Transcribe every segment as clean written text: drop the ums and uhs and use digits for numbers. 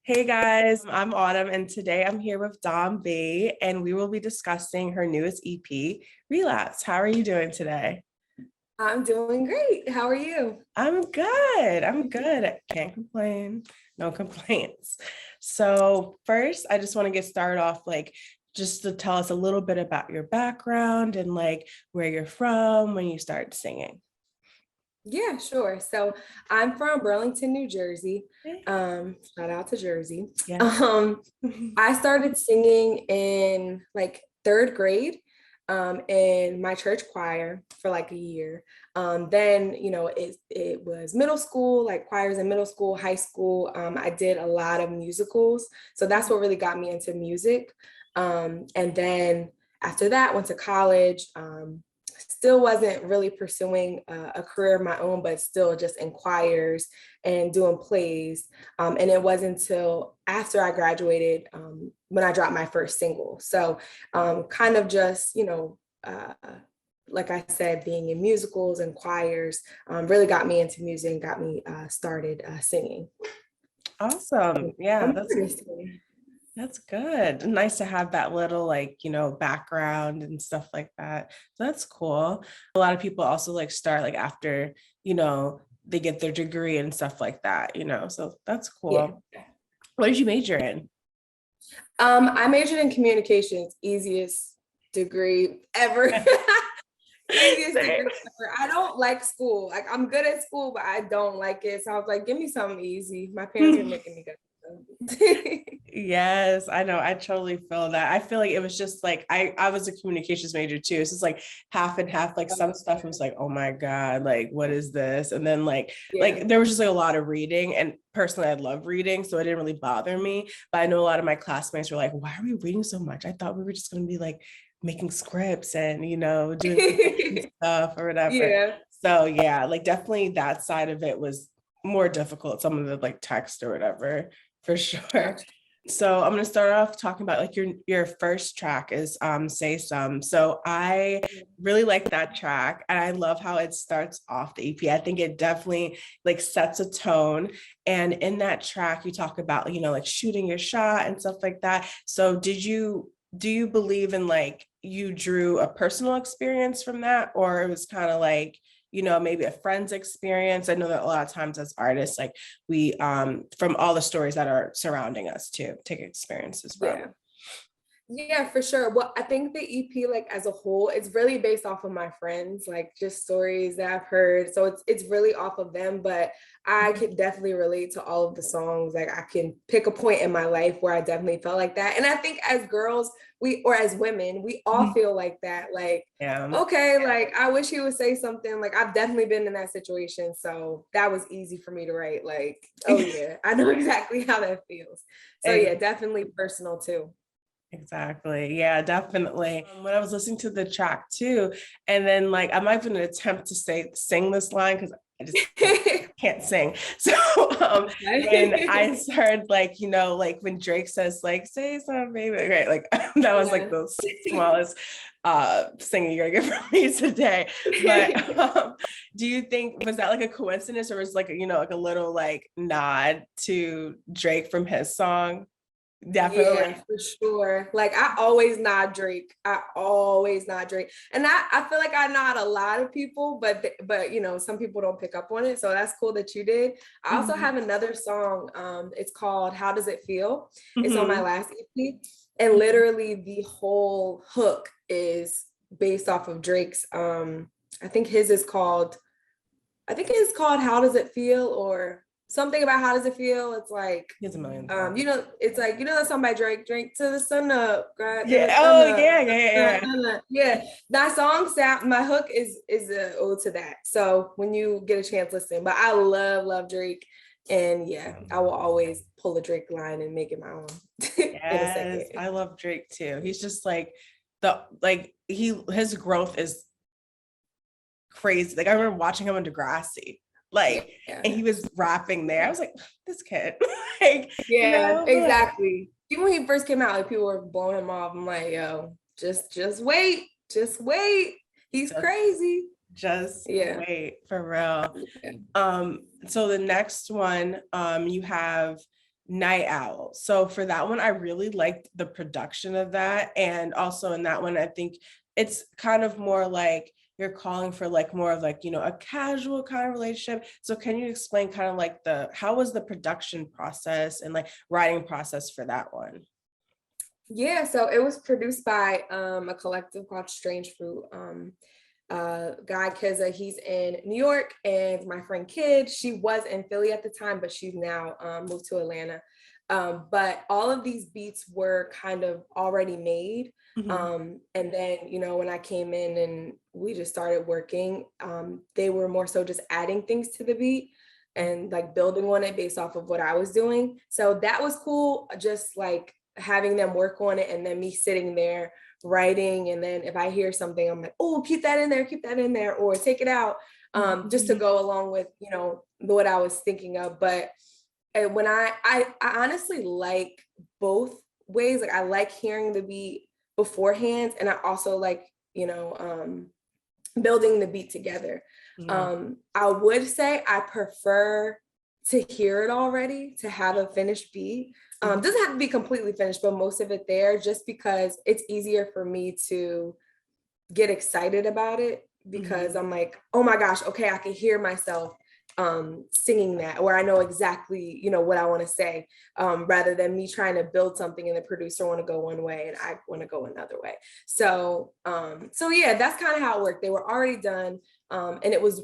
Hey guys, I'm Autumn, and today I'm here with Dom B, and we will be discussing her newest EP, Relapse. How are you doing today? I'm doing great. How are you? I'm good. I'm good. Can't complain. No complaints. So, first, I just want to get started off just to tell us a little bit about your background and where you're from when you started singing. Yeah, sure. So I'm from Burlington, New Jersey. Okay. Shout out to Jersey. Yes. Um, I started singing in like third grade in my church choir for like a year. Then, it was middle school, like choirs in middle school, high school. I did a lot of musicals. So that's what really got me into music. And then after that, went to college. Still wasn't really pursuing a career of my own, but still just in choirs and doing plays. And it wasn't until after I graduated when I dropped my first single. So kind of just, like I said, being in musicals and choirs really got me into music and got me started singing. Awesome. Yeah, I'm that's curious. That's good. Nice to have that little background and stuff like that. So that's cool. A lot of people also start after, they get their degree and stuff like that. So that's Yeah. cool. What did you major in? I majored in communications, easiest degree ever. Easiest degree ever. I don't like school. Like I'm good at school, but I don't like it. So I was like, give me something easy. My parents were making me go. Yes, I know. I totally feel that. I feel like it was just I was a communications major too. It's just half and half. Like some stuff was like, oh my God, like what is this? And then Yeah. there was just a lot of reading. And personally, I love reading, so it didn't really bother me. But I know a lot of my classmates were like, why are we reading so much? I thought we were just gonna be making scripts and doing stuff or whatever. Yeah. So yeah, definitely that side of it was more difficult, some of the text or whatever, for sure. Gotcha. So I'm gonna start off talking about your first track is Say Some. So I really like that track and I love how it starts off the EP. I think it definitely sets a tone. And in that track you talk about, shooting your shot and stuff like that. So do you believe in you drew a personal experience from that, or it was kind of maybe a friend's experience? I know that a lot of times as artists, we from all the stories that are surrounding us to take experiences from. Yeah. Yeah, for sure. Well, I think the EP, like as a whole, it's really based off of my friends, like just stories that I've heard. So it's really off of them, but I could definitely relate to all of the songs. Like I can pick a point in my life where I definitely felt like that. And I think as girls, or as women, we all feel like that. Like, Yeah. okay, like I wish he would say something. Like I've definitely been in that situation. So that was easy for me to write. Like, oh yeah, I know exactly how that feels. So yeah, definitely personal too. Exactly. Yeah, definitely. When I was listening to the track too, and then I'm not even gonna attempt to sing this line because I just can't sing. So when I heard when Drake says say something, baby, right? That was Yeah. the smallest singing you're gonna get from me today. But do you think was that a coincidence, or was a little nod to Drake from his song? Definitely. Yeah, for sure. Like I always nod Drake. I always nod Drake. And I feel like I nod a lot of people, but some people don't pick up on it. So that's cool that you did. I also Mhm. have another song. It's called How Does It Feel? It's on my Mhm. last EP. And literally the whole hook is based off of Drake's. I think his is called How Does It Feel, or something about how does it feel. It's like He has a million songs. it's like that song by Drake, drink to the sun up, grind to Yeah. the sun Oh, up. yeah, yeah, yeah. Yeah, that song sound, my hook is a ode to that. So when you get a chance, listen. But I love Drake, and yeah, I will always pull a Drake line and make it my own in a Yes, second. I love Drake too. He's just his growth is crazy. I remember watching him on Degrassi, Yeah, and he was rapping there. I was like, this kid, yeah, exactly. Even when he first came out, like people were blowing him off. I'm like, yo, just wait, just wait. He's just, crazy. just Yeah. wait for real. Yeah. So the next one, you have Night Owl. So for that one, I really liked the production of that. And also in that one, I think it's kind of more like you're calling for like more of like, a casual kind of relationship. So can you explain kind of like how was the production process and like writing process for that one? Yeah, so it was produced by a collective called Strange Fruit. Guy Kizza, he's in New York, and my friend Kid, she was in Philly at the time, but she's now moved to Atlanta. But all of these beats were kind of already made. Mhm. And then, when I came in and we just started working, they were more so just adding things to the beat and like building on it based off of what I was doing. So that was cool, just like having them work on it and then me sitting there writing. And then if I hear something, I'm like, oh, keep that in there, or take it out, just to Mhm. go along with, what I was thinking of. But when I honestly like both ways. Like I like hearing the beat beforehand, and I also like, building the beat together. Mhm. I would say I prefer to hear it already, to have a finished beat. Mhm. Doesn't have to be completely finished, but most of it there, just because it's easier for me to get excited about it, because Mhm. I'm like, oh my gosh, okay, I can hear myself singing that, or I know exactly, what I want to say, rather than me trying to build something and the producer want to go one way and I want to go another way. So yeah, that's kind of how it worked. They were already done. And it was,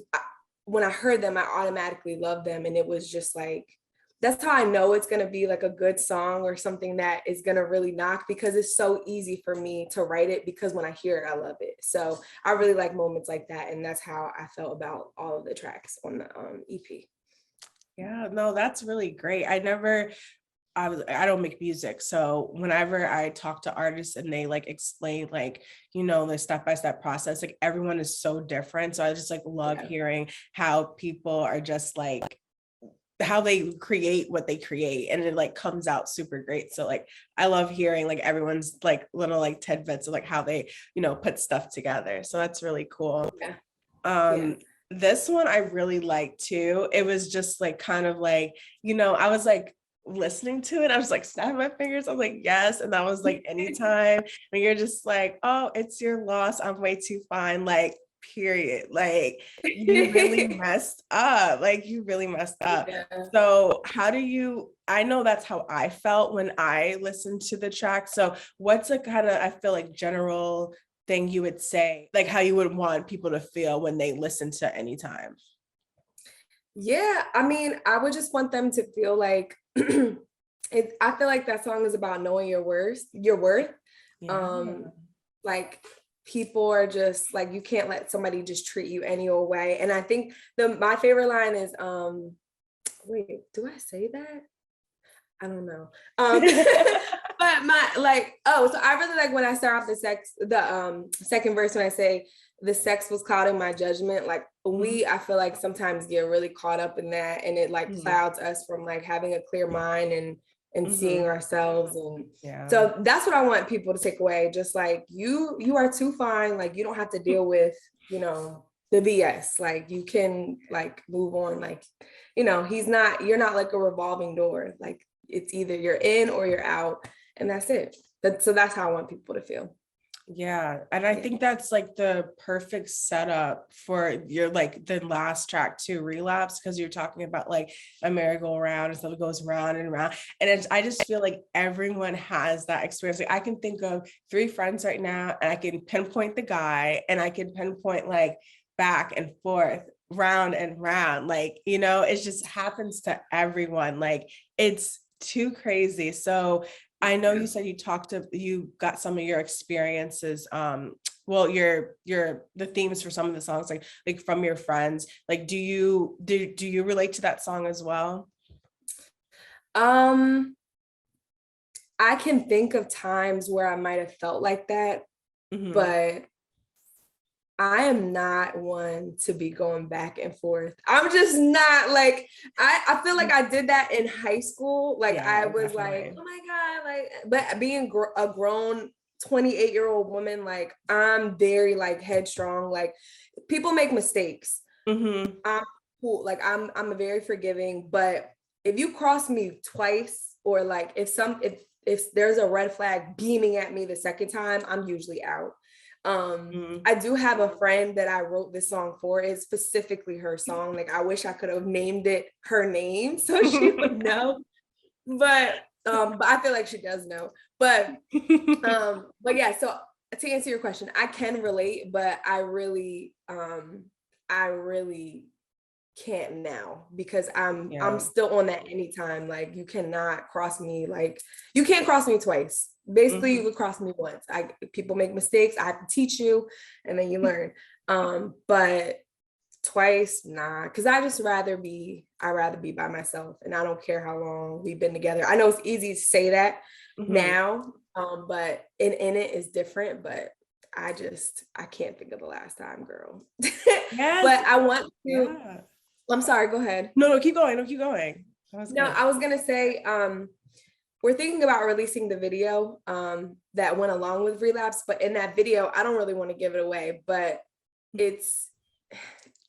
when I heard them, I automatically loved them. And it was just like, that's how I know it's going to be like a good song or something that is going to really knock, because it's so easy for me to write it, because when I hear it, I love it. So I really like moments like that. And that's how I felt about all of the tracks on the EP. Yeah, no, that's really great. I don't make music. So whenever I talk to artists and they like explain like, the step-by-step process, like everyone is so different. So I just like love Yeah. hearing how people are just like how they create what they create and it like comes out super great. So like I love hearing like everyone's like little like tidbits of like how they, put stuff together. So that's really cool. Yeah. Yeah. Um, this one I really liked too. It was just like kind of like, I was like listening to it. I was like snapping my fingers. I was like, yes. And that was like anytime when you're just like, oh, it's your loss. I'm way too fine. Like, period. Like you really messed up. Like you really messed up. Yeah. So I know that's how I felt when I listened to the track. So what's a kind of, I feel like general thing you would say, like how you would want people to feel when they listen to Anytime? Yeah, I mean, I would just want them to feel like I feel like that song is about knowing your worth. Yeah. Um, like people are just like, you can't let somebody just treat you any old way. And I think my favorite line is wait, do I say that? I don't know. But so I really like when I start off the second verse, when I say the sex was clouding my judgment. Like Mhm. I feel like sometimes get really caught up in that, and it like Mhm. clouds us from like having a clear mind and seeing Mhm. ourselves. And Yeah. so that's what I want people to take away. Just like you are too fine. Like you don't have to deal with, the BS. Like you can like move on. Like, you're not like a revolving door. Like it's either you're in or you're out, and that's it. So that's how I want people to feel. Yeah. And I Yeah. think that's like the perfect setup for your like the last track to Relapse, because you're talking about like a merry-go-round and stuff that goes round and round. And I just feel like everyone has that experience. Like I can think of three friends right now and I can pinpoint the guy and I can pinpoint like back and forth, round and round. Like, it just happens to everyone. Like it's too crazy. So I know you said you got some of your experiences, well, the themes for some of the songs like from your friends. Like do you relate to that song as well? Um, I can think of times where I might have felt like that, Hmm. but I am not one to be going back and forth. I'm just not like, I feel like I did that in high school. Like I Yeah, was like, definitely. oh my God, like, but being a grown 28-year-old woman, like I'm very like headstrong. Like people make mistakes. Hmm. I'm cool. Like I'm a very forgiving, but if you cross me twice, or like if there's a red flag beaming at me the second time, I'm usually out. I do have a friend that I wrote this song for. It's specifically her song. Like I wish I could have named it her name so she would know. But I feel like she does know. But yeah, so to answer your question, I can relate, but I really can't now because I'm Yeah. still on that anytime. Like you cannot cross me, like you can't cross me twice. Basically, you could cross me once. People make mistakes, I have to teach you and then you learn. But twice, nah, because I'd rather be by myself and I don't care how long we've been together. I know it's easy to say that now, but in it is different, but I can't think of the last time, girl. Yes. But I want to, Yeah. I'm sorry, go ahead. No, keep going. No, keep going. No, I was gonna say, we're thinking about releasing the video that went along with Relapse, but in that video, I don't really want to give it away, but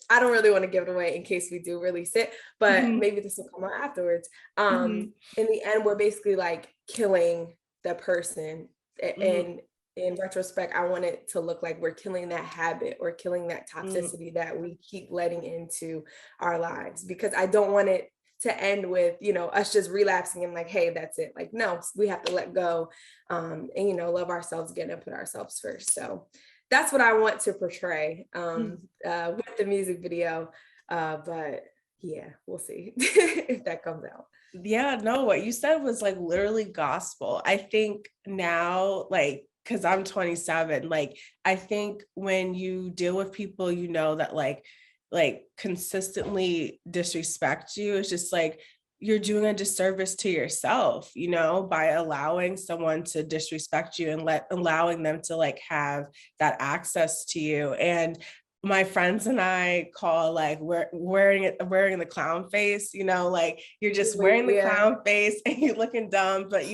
I don't really want to give it away in case we do release it, but maybe this will come out afterwards. In the end, we're basically like killing the person. And in retrospect, I want it to look like we're killing that habit or killing that toxicity that we keep letting into our lives, because I don't want it to end with, us just relapsing and like, hey, that's it. Like, no, we have to let go and, love ourselves again and put ourselves first. So that's what I want to portray with the music video. But yeah, we'll see if that comes out. Yeah, no, what you said was like literally gospel. I think now, like, because I'm 27, like, I think when you deal with people, that like consistently disrespect you, it's just like you're doing a disservice to yourself, by allowing someone to disrespect you and allowing them to like have that access to you. And my friends and I call like wearing the clown face, like you're just wearing the clown face and you're looking dumb. But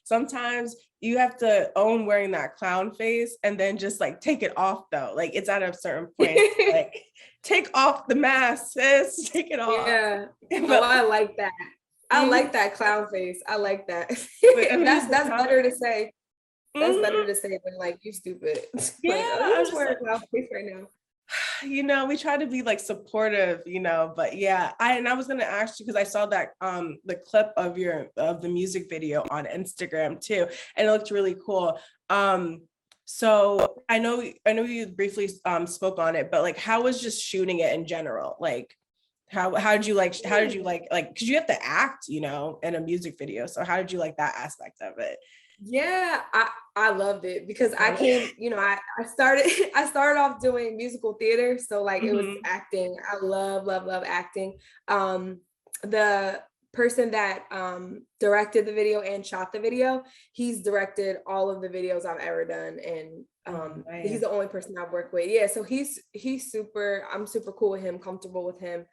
sometimes you have to own wearing that clown face and then just like take it off though. Like it's at a certain point, like take off the mask, sis, take it off. Yeah. But I like that. I like that clown face. I like that. That's better to say. That's better to say than like, you stupid. Yeah, like, oh, you just wearing a clown face right now. We try to be like supportive, but yeah, I was gonna ask you because I saw that the clip of the music video on Instagram too, and it looked really cool. So I know you briefly spoke on it, but like how was just shooting it in general? Like how did you like because you have to act, in a music video. So how did you like that aspect of it? Yeah, I loved it because I came, I started off doing musical theater. So like it was acting. I love acting. The person that directed the video and shot the video, he's directed all of the videos I've ever done. And he's the only person I've worked with. Yeah, so he's super, I'm super cool with him, comfortable with him.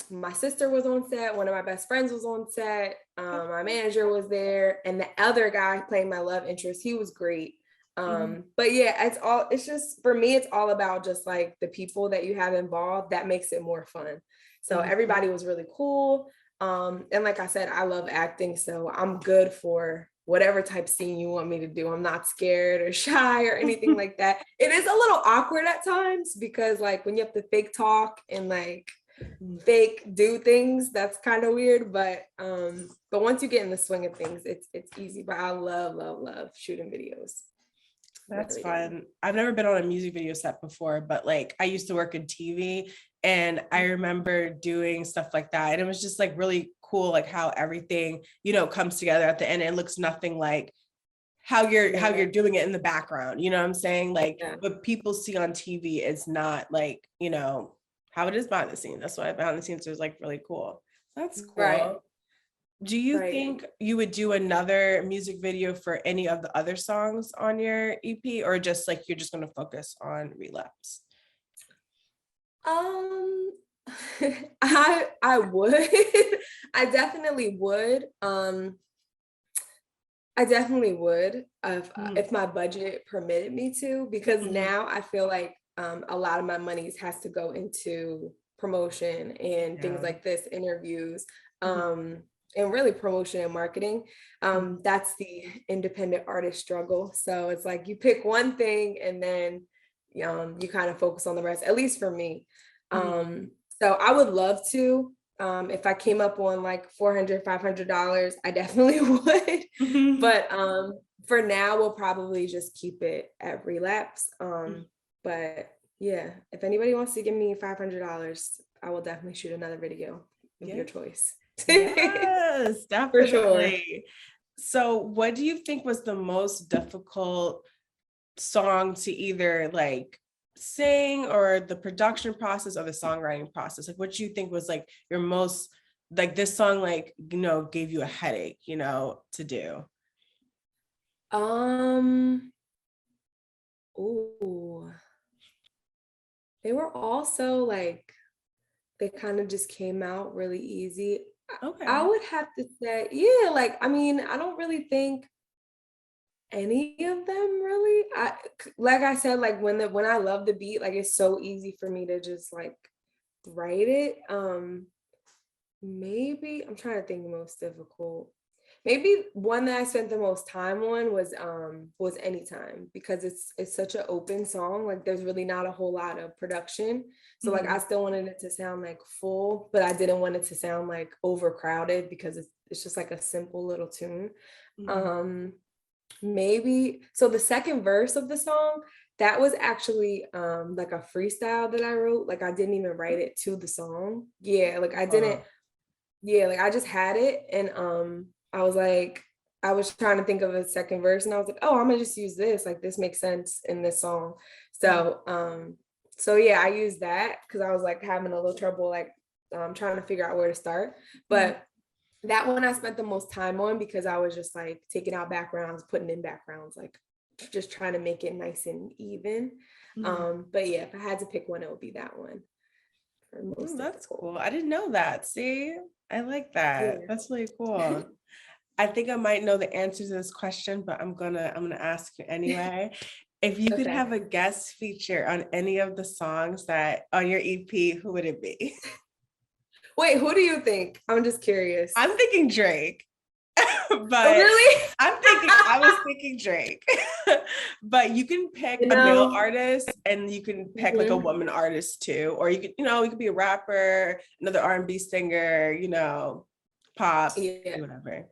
My sister was on set, one of my best friends was on set, my manager was there, and the other guy playing my love interest, he was great. But yeah, it's just, for me, it's all about just like the people that you have involved that makes it more fun. So everybody was really cool. And like I said, I love acting, so I'm good for whatever type scene you want me to do. I'm not scared or shy or anything like that. It is a little awkward at times because like when you have to fake talk and like fake do things, that's kind of weird, but once you get in the swing of things, it's easy. But I love shooting videos. That's fun. I've never been on a music video set before, but like I used to work in TV and I remember doing stuff like that, and it was just like really cool, like how everything comes together at the end. It looks nothing like how you're doing it in the background, what I'm saying? Like what people see on TV is not like how it is behind the scenes. That's why behind the scenes is like really cool. That's cool. Right. Do you think you would do another music video for any of the other songs on your EP, or just like you're just going to focus on Relapse? I would. I definitely would. I definitely would if my budget permitted me to, because now I feel like a lot of my money has to go into promotion and things like this, interviews. and really promotion and marketing. That's the independent artist struggle. So it's like you pick one thing and then you kind of focus on the rest, at least for me. So I would love to, if I came up on like $400, $500, I definitely would. Mhm. But for now, we'll probably just keep it at Relapse. But yeah, if anybody wants to give me $500, I will definitely shoot another video of Yeah. your choice. Yes, For sure. definitely. So what do you think was the most difficult song to either like sing, or the production process, or the songwriting process? Like what do you think was like your most, like this song, like, gave you a headache, to do? Ooh, they were also like, they kind of just came out really easy. I Okay. would have to say, yeah, like, I mean, I don't really think any of them really. Like I said, like when I love the beat, like it's so easy for me to just like write it. Maybe I'm trying to think the most difficult. Maybe one that I spent the most time on was Anytime, because it's such an open song. Like there's really not a whole lot of production. So like I Mhm. still wanted it to sound like full, but I didn't want it to sound like overcrowded because it's just like a simple little tune. Mhm. Um Maybe so the second verse of the song, that was actually like a freestyle that I wrote. Like I didn't even write it to the song. Yeah, like I didn't, Oh. yeah, like I just had it, and I was like, I was trying to think of a second verse, and I was like, oh, I'm gonna just use this. Like this makes sense in this song. Mhm. So yeah, I used that because I was like having a little trouble like trying to figure out where to start. Mhm. But that one I spent the most time on because I was just like taking out backgrounds, putting in backgrounds, like just trying to make it nice and even. Mhm. But yeah, if I had to pick one, it would be that one for most That's difficult. cool. I didn't know that. See, I like that. Yeah. That's really cool. I think I might know the answer to this question, but I'm gonna ask you anyway. If you could Okay. have a guest feature on any of the songs that on your EP, who would it be? Wait, who do you think? I'm just curious. I'm thinking Drake, Oh, but really? I was thinking Drake. But you can pick You a male know, artist, and you can pick like a mhm. woman artist too. Or you could be a rapper, another R&B singer, pop, Yeah. whatever.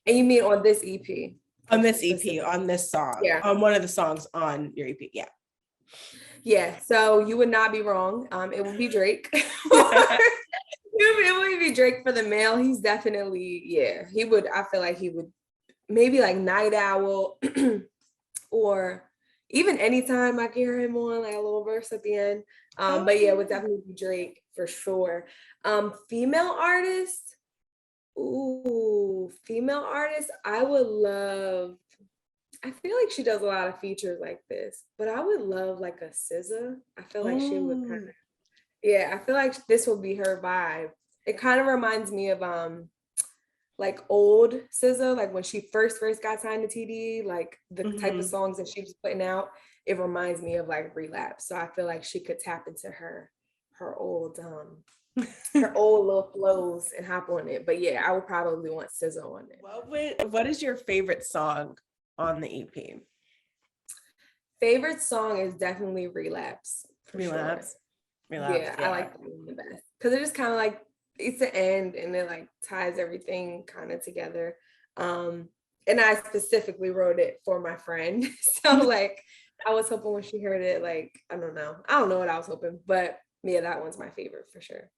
And you mean on this EP, On like this EP, specific? on this song, Yeah. on one of the songs on your EP. Yeah. Yeah. So you would not be wrong. It would be Drake. It would be Drake for the male. He's definitely, yeah. He would, I feel like he would maybe like Night Owl or even Anytime I can hear him on like a little verse at the end. Oh, But yeah, it would yeah. definitely be Drake for sure. Female artist. Ooh, female artist. I would love. I feel like she does a lot of features like this, but I would love like a SZA. I feel like she would kind Oh. of, yeah, I feel like this would be her vibe. It kind of reminds me of like old SZA, like when she first got signed to TD, like the type of Mhm. songs that she was putting out, it reminds me of like Relapse. So I feel like she could tap into her old her old little flows and hop on it. But yeah, I would probably want SZA on it. What is your favorite song on the EP? Favorite song is definitely Relapse for sure. Relapse. Relapse, Yeah, I yeah. like that one the best because it just kind of like it's the end and it like ties everything kind of together. Um, and I specifically wrote it for my friend, so like I was hoping when she heard it, like I don't know what I was hoping, but yeah, that one's my favorite for sure.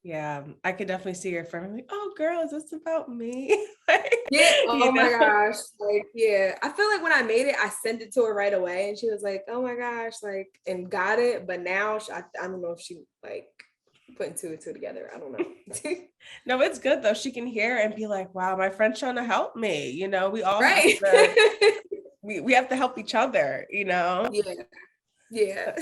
Yeah, I could definitely see your friend like, oh girl, is this about me? Like, Yeah. you Oh my know? gosh. Like, yeah. I feel like when I made it, I sent it to her right away, and she was like, "Oh my gosh," like, and got it. But now I don't know if she like putting two and two together. I don't know. No, it's good though. She can hear and be like, wow, my friend's trying to help me. We all have Right. to, we have to help each other. Yeah. Yeah.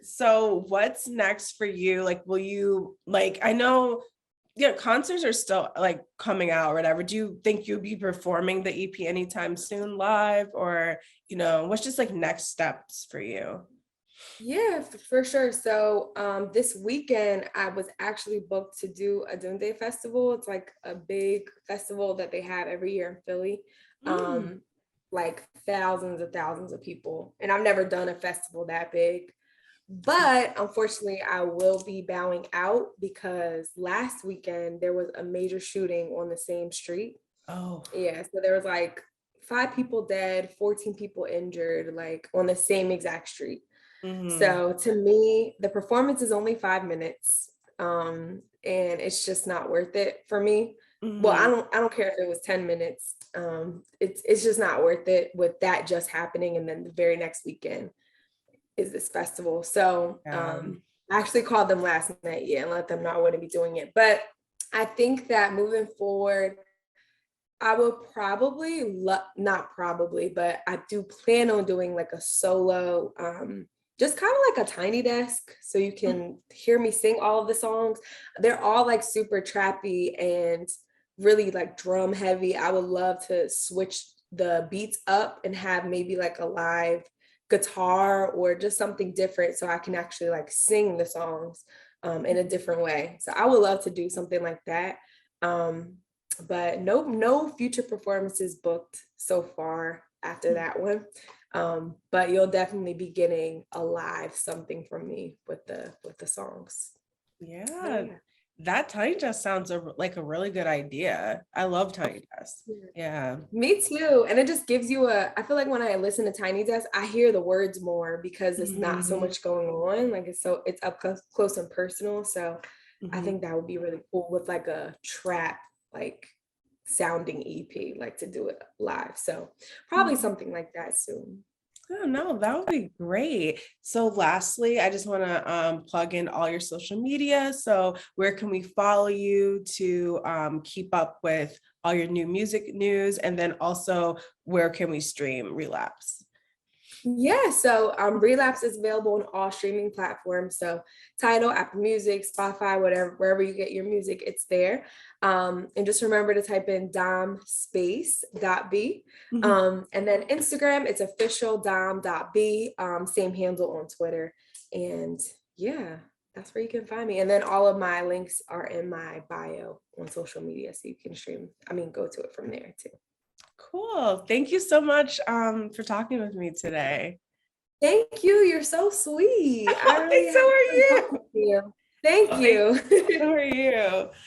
So what's next for you? Like, will you like, I know, concerts are still like coming out or whatever. Do you think you'll be performing the EP anytime soon live, or, what's just like next steps for you? Yeah, for sure. So this weekend I was actually booked to do a Day Festival. It's like a big festival that they have every year in Philly. Mm. Um, like thousands of people. And I've never done a festival that big. But unfortunately, I will be bowing out because last weekend there was a major shooting on the same street. Oh. Yeah, so there was like 5 people dead, 14 people injured, like on the same exact street. Hmm. So to me, the performance is only 5 minutes. And it's just not worth it for me. Well, I Hmm. don't care if it was 10 minutes. It's just not worth it with that just happening. And then the very next weekend is this festival. So Yeah. I actually called them last night, yeah, and let them know I wouldn't be doing it. But I think that moving forward, I will probably not probably, but I do plan on doing like a solo, just kind of like a tiny desk so you can hear me sing all of the songs. They're all like super trappy and really like drum heavy. I would love to switch the beats up and have maybe like a live guitar or just something different so I can actually like sing the songs in a different way. So I would love to do something like that. Um, but no future performances booked so far after that one. But you'll definitely be getting a live something from me with the songs. So Yeah. yeah. That tiny desk sounds like a really good idea. I love tiny desks. Yeah. Yeah. Me too. And it just gives you I feel like when I listen to Tiny Desk, I hear the words more because it's not so Hmm. much going on. Like it's up close and personal. So I Hmm. think that would be really cool with like a trap, like sounding EP, like to do it live. So probably something like that soon. Oh, no, that would be great. So lastly, I just want to plug in all your social media. So where can we follow you to keep up with all your new music news? And then also where can we stream Relapse? Yeah, so Relapse is available on all streaming platforms. So Tidal, Apple Music, Spotify, whatever, wherever you get your music, it's there. And just remember to type in Dom space dot B. Mhm. And then Instagram, it's official Dom dot B, same handle on Twitter. And yeah, that's where you can find me. And then all of my links are in my bio on social media. So you can go to it from there too. Cool. Thank you so much for talking with me today. Thank you. You're so sweet. I Oh, really so had are fun you. talking to you. Thank Oh, you. so are you.